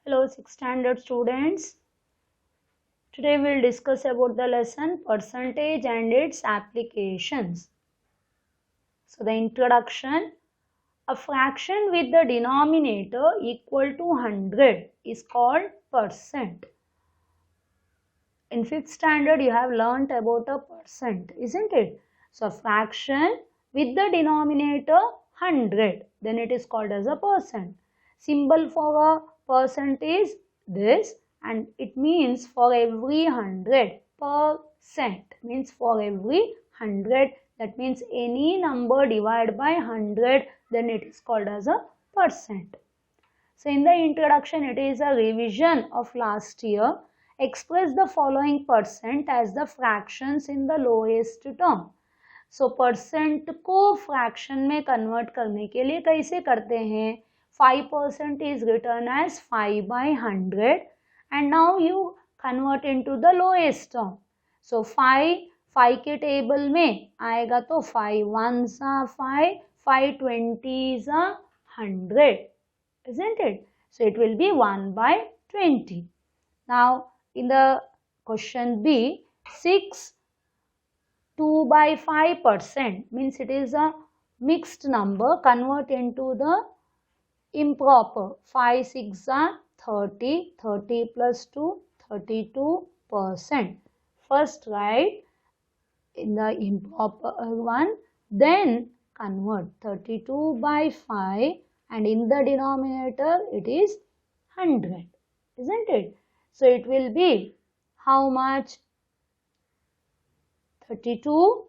Hello, 6th standard students. Today we'll discuss about the lesson percentage and its applications. So the introduction, a fraction with the denominator equal to 100 is called percent. In 5th standard you have learnt about a percent, isn't it? So a fraction with the denominator 100, then it is called as a percent. Symbol for a percent is this, and it means for every 100, percent means for every 100, that means any number divided by 100, then it is called as a percent. So in the introduction, it is a revision of last year. Express the following percent as the fractions in the lowest term. So percent को fraction में convert करने के लिए कैसे करते हैं? 5% is written as 5/100 and now you convert into the lowest term. So 5 के table में आएगा तो 5 1s are 5, 5 20s are 100, isn't it? So it will be 1/20. Now in the question B, 6 2/5% means it is a mixed number. Convert into the improper. 5 6 are 30, 30 plus 2, 32%. First write in the improper one, then convert 32/5 and in the denominator it is 100, isn't it? So it will be how much? 32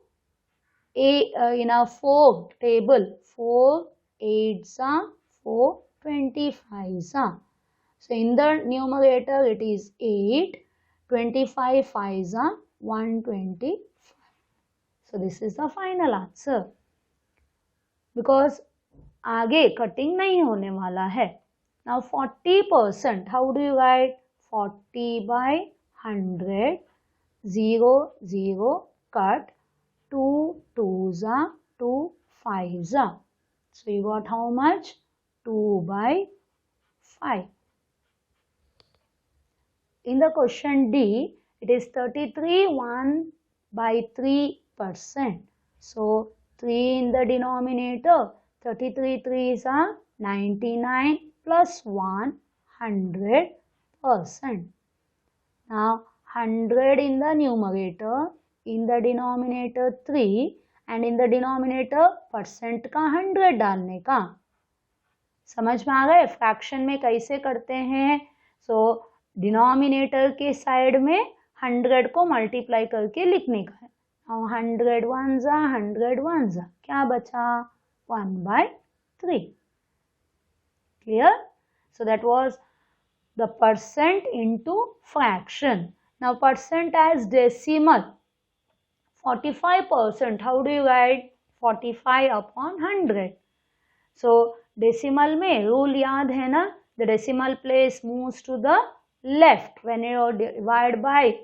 in a 4 table, 4 8s are 4 25s are. So in the numerator it is 8, 25 5s are 125. So this is the final answer. Because आगे cutting नहीं होने वाला है. Now 40%, how do you write? 40/100, 0 0 cut, 2 2s are 2 5s are. So you got how much? 2/5. In the question D, it is 33 1/3%. So 3 in the denominator, 33 3s are 99 plus 1 100%. Now 100 in the numerator, in the denominator 3 and in the denominator percent का 100 डालने का. समझ में आ गए fraction में कैसे करते हैं? सो डिनोमिनेटर के साइड में 100 को मल्टीप्लाई करके लिखने का है. 100 1s are 100 1s are, क्या बचा? 1/3. Clear? So that was the percent into fraction. Now percent as decimal. 45%, how do you write? 45/100. So decimal में rule याद है ना? The decimal place moves to the left when you divide by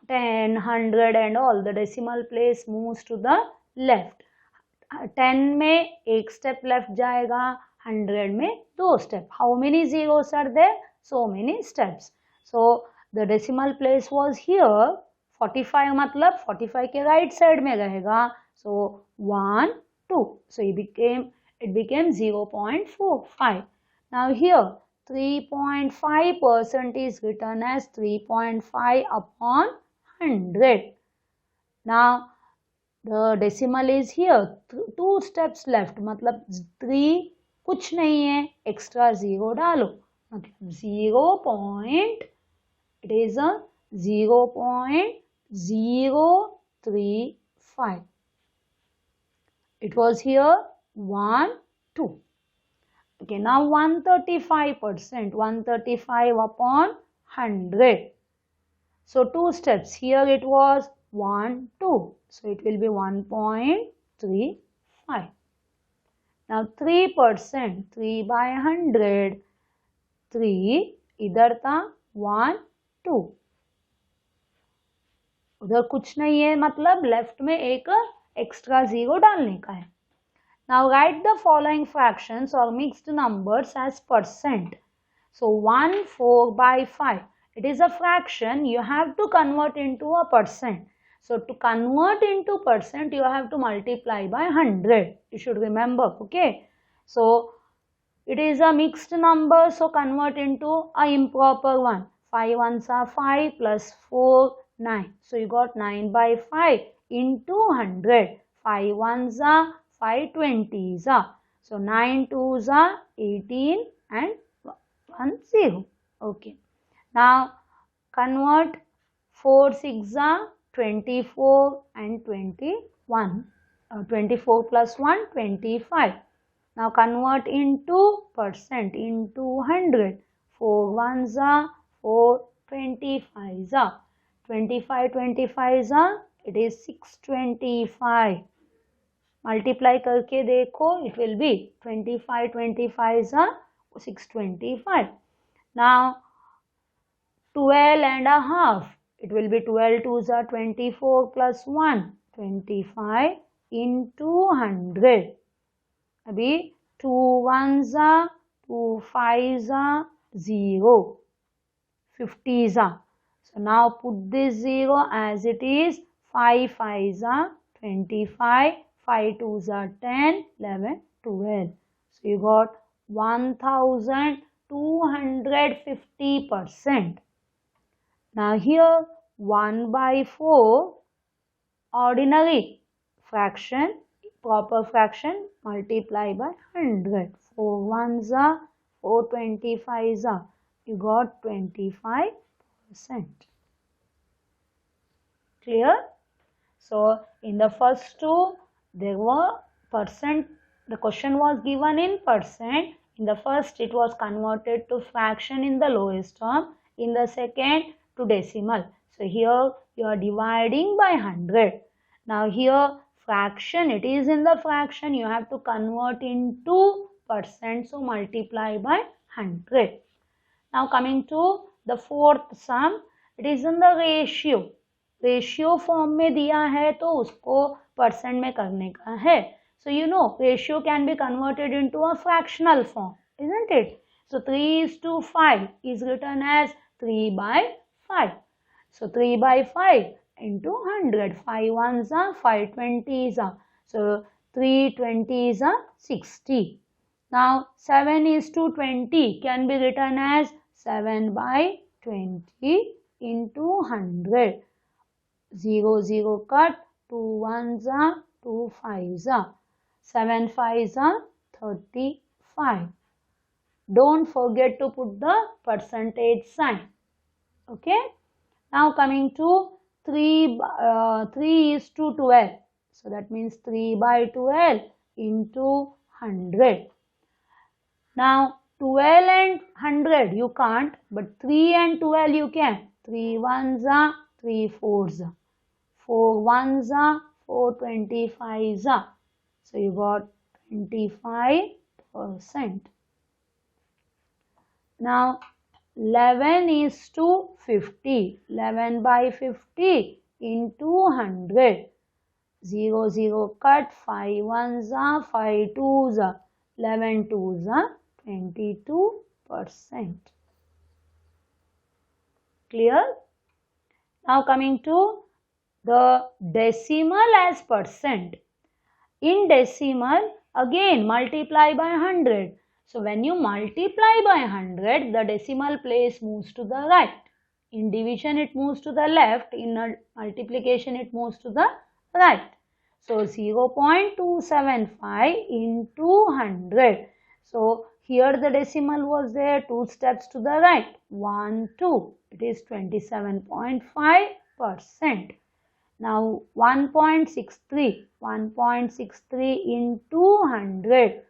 10, 100 and all. The decimal place moves to the left. 10 में एक step left जाएगा, 100 में 2 step. How many zeros are there? So many steps. So the decimal place was here. 45 मतलब 45 के right side में रहेगा. So 1 2. So it became 0.45. Now here 3.5% is written as 3.5/100. Now the decimal is here. 2 steps left मतलब 3 कुछ नहीं है, extra 0 डालो मतलब it is a 0.035. It was here 1 2. Okay, now 135%, 135/100. So 2 steps, here it was 1 2, so it will be 1.35. Now 3%, 3/100, 3 इधर था 1 2, उधर कुछ नहीं है मतलब लेफ्ट में एक एक्स्ट्रा 0 डालने का है. Now write the following fractions or mixed numbers as percent. So 1/4 by 5. It is a fraction. You have to convert into a percent. So to convert into percent, you have to multiply by 100. You should remember. Okay. So it is a mixed number. So convert into a improper one. 5 ones are 5 plus 4, 9. So you got 9 by 5 into 100. 5 ones are 5 20s are. So 9 twos are 18 and 1 0. Okay. Now convert 4 6 are 24 and 21. 24 plus 1 25. Now convert into percent into 100. 4 ones are 4 25s are. 25 25s are. It is 625. Multiply करके देखो, it will be 25 25s are 625. Now 12 and a half, it will be 12 twos are 24 plus 1 25 into 100. अभी 2 ones are 2 5s are 0 50s are. So now put this 0 as it is. 5 5s are 25, 5 2s are 10, 11, 12. So you got 1250%. Now here 1 by 4 ordinary fraction, proper fraction, multiply by 100. 4 ones are 4 25s are. You got 25%. Clear? So in the first two, there were percent. The question was given in percent. In the first, it was converted to fraction in the lowest term. In the second, to decimal. So here you are dividing by 100. Now here fraction, it is in the fraction. You have to convert into percent. So multiply by 100. Now coming to the fourth sum, it is in the ratio. Ratio form में दिया है तो उसको percent में करने का है. So you know ratio can be converted into a fractional form, isn't it? So 3:5 is written as 3 by 5. So 3 by 5 into 100. 5 ones are 5 20s are. So 3 20s are 60. Now 7:20 can be written as 7 by 20 into 100. 0 0 cut, 2 ones are 2 5s are. 7 5s are 35. Don't forget to put the percentage sign. Okay. Now coming to 3:12. So that means 3 by 12 into 100. Now 12 and 100 you can't, but 3 and 12 you can. 3 ones are 3 4s are. 4 ones are 4 25s are. So you got 25%. Now 11:50. 11 by 50 into 100. 0 0 cut. 5 ones are 5 2s are. 11 2s are 22%. Clear? Now coming to the decimal as percent. In decimal, again multiply by 100. So when you multiply by 100, the decimal place moves to the right. In division, it moves to the left. In multiplication, it moves to the right. So 0.275 into 100. So here the decimal was there, 2 steps to the right. 1 2. It is 27.5%. Now 1.63 into 100.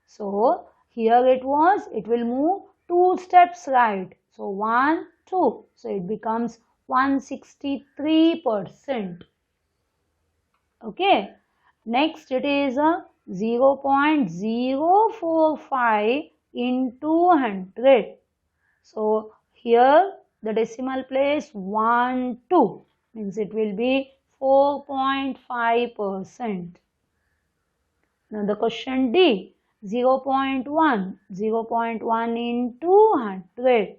So here it will move 2 steps right. So 1 2. So it becomes 163%. Okay. Next it is a 0.045 into 100. So here the decimal place 1 2 means it will be 4.5%. Now the question D, 0.1, 0.1 into 100.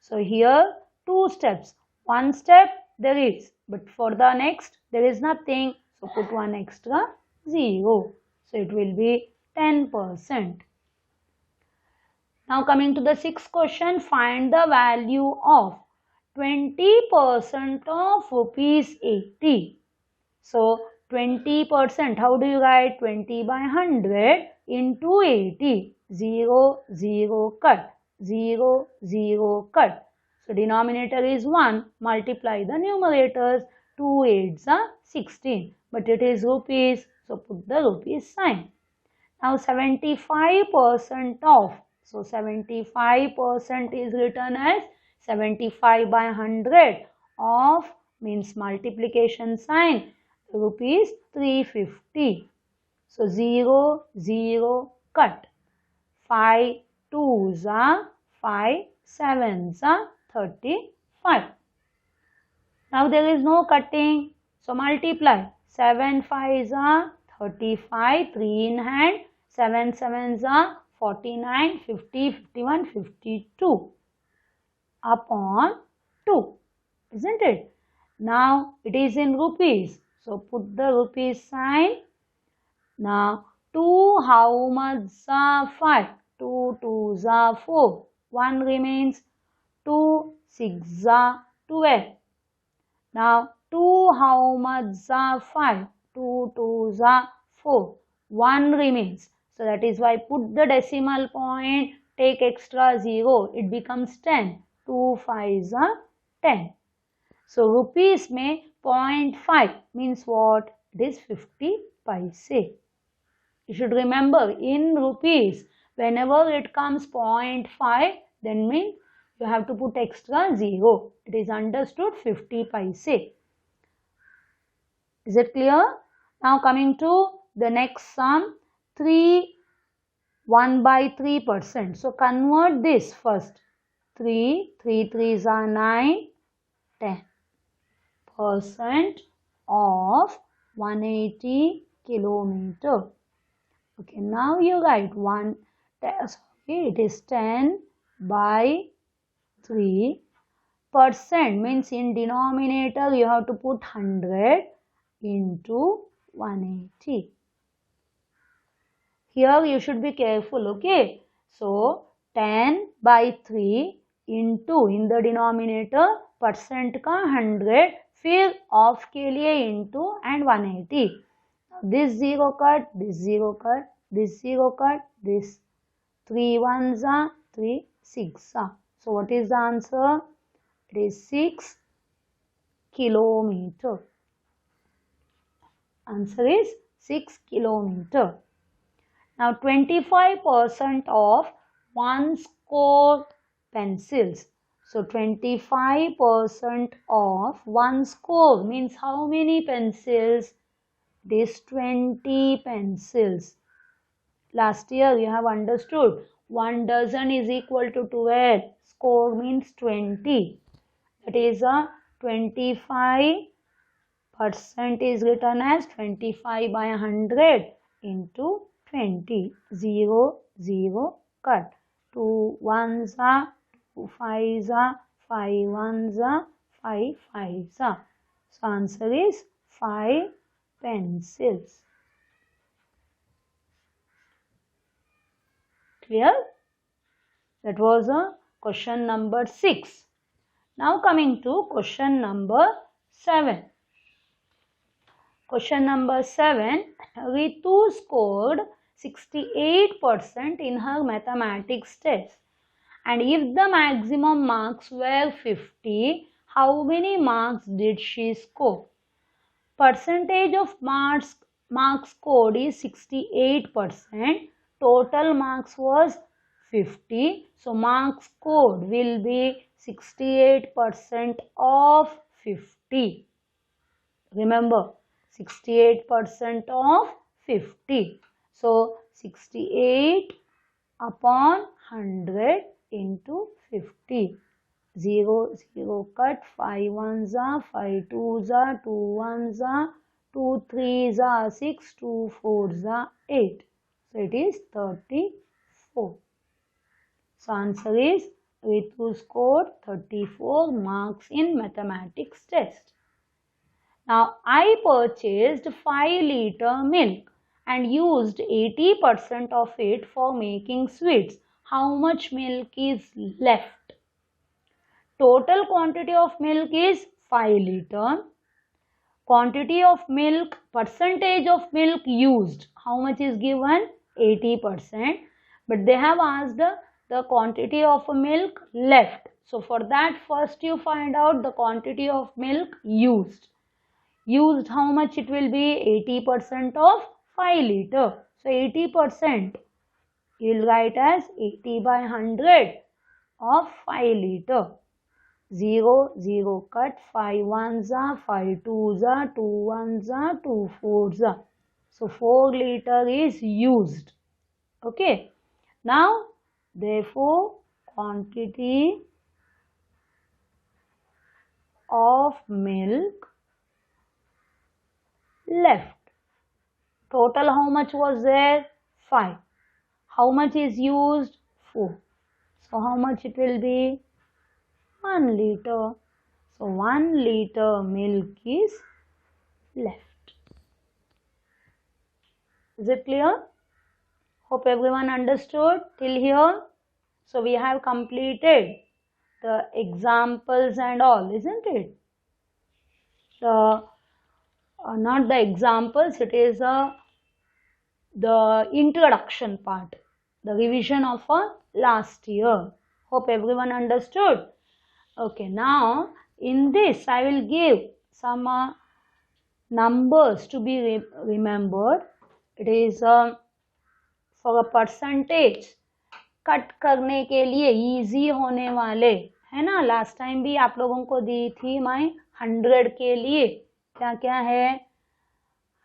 So here 2 steps. One step there is, but for the next there is nothing. So put one extra 0. So it will be 10%. Now coming to the sixth question, find the value of 20% of rupees 80. So 20%, how do you write? 20 by 100 into 80. 0, 0 cut. 0, 0 cut. So denominator is 1. Multiply the numerators. 2 8s are 16. But it is rupees. So put the rupees sign. Now 75% of. So 75% is written as 75 by 100 of means multiplication sign. Rupees 350. So 0, 0 cut. 5 2s are 5 7s are 35. Now there is no cutting. So multiply. 7 5s are 35. 3 in hand. 7 7s are 49, 50, 51, 52 upon 2. Isn't it? Now it is in rupees. So put the rupees sign. Now 2 how much are 5? 2 2s are 4. 1 remains. 2 6 are 12. Now 2 how much are 5? 2 2s are 4. 1 remains. So that is why put the decimal point, take extra 0. It becomes 10. 2 5s are 10. So rupees में 0.5 means what? It is 50 paise. You should remember in rupees, whenever it comes 0.5, then means you have to put extra 0. It is understood 50 paise. Is it clear? Now coming to the next sum, 1 by 3%. So convert this first. 3 3s are 9, 10% of 180 kilometer. Okay, now you write it is 10 by 3%, means in denominator you have to put 100 into 180. Here you should be careful, okay? So 10 by 3 into in the denominator percent का 100 फिर of के लिए into and 180. This 0 cut, this 0 cut, this 0 cut, this 3 1s are 3 6 are. So what is the answer? It is 6 kilometer. Answer is 6 kilometer. Now 25% of 1 score pencils. So 25% of 1 score means how many pencils? This 20 pencils. Last year you have understood 1 dozen is equal to 12. Score means 20. That is a 25% is written as 25 by 100 into 20. 0 0 cut. 2 1s are 2 5s are 5 1s are 5 5s are. So answer is 5 pencils. Clear? That was a question number 6. Now coming to question number 7. Question number 7. Ritu scored 68% in her mathematics test. And if the maximum marks were 50, how many marks did she score? Percentage of marks scored is 68%. Total marks was 50. So marks scored will be 68% of 50. Remember, 68% of 50. So 68 upon 100 into 50. 0 0 cut. 5 1s are 5 2s are 2 1s are 2 3s are 6 2 4s are 8. So it is 34. So answer is Ritu scored 34 marks in mathematics test. Now I purchased 5-liter milk and used 80% of it for making sweets. How much milk is left? Total quantity of milk is 5 liter. Quantity of milk, percentage of milk used. How much is given? 80%. But they have asked the quantity of milk left. So for that, first you find out the quantity of milk used. Used, how much it will be? 80% of 5 liter. So 80%. You will write as 80 by 100 of 5 liter. 0, 0 cut, 5 ones are, 5 twos are, 2 ones are, 2 fours are. So 4 liter is used. Okay. Now, therefore, quantity of milk left. Total how much was there? 5. How much is used? 4. So how much it will be? 1 liter. So 1 liter milk is left. Is it clear? Hope everyone understood till here. So we have completed the examples and all, isn't it? Not the examples, it is the introduction part, the revision of last year. Hope everyone understood. Okay, now in this I will give some numbers to be remembered. It is for a percentage cut करने के लिए easy होने वाले है ना. Last time भी आप लोगों को दी थी मैं 100 के लिए क्या क्या है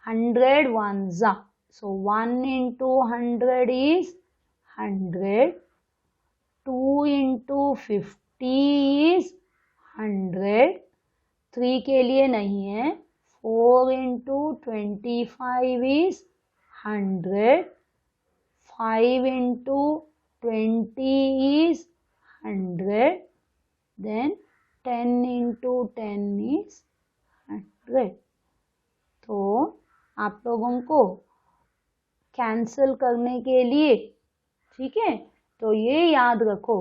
100 1 so 1 into 100 is 100, 2 into 50 is 100, 3 के लिए नहीं है, 4 into 25 is 100, 5 into 20 is 100, then 10 into 10 is 100. तो आप लोगों को कैंसिल करने के लिए ठीक है तो ये याद रखो.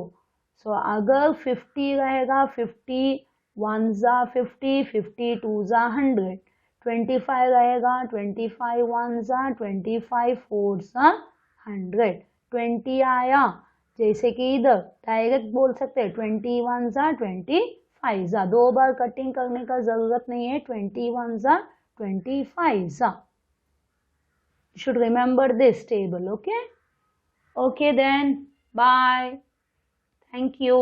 सो अगर 50 रहेगा 50 1 50, 50 2 100, 25 रहेगा 25 1 25 4 100, 20 आया जैसे कि इधर डायरेक्ट बोल सकते हैं 21 25 दो बार कटिंग करने का जरूरत नहीं है. 21 25 You should remember this table. Okay then, bye. Thank you.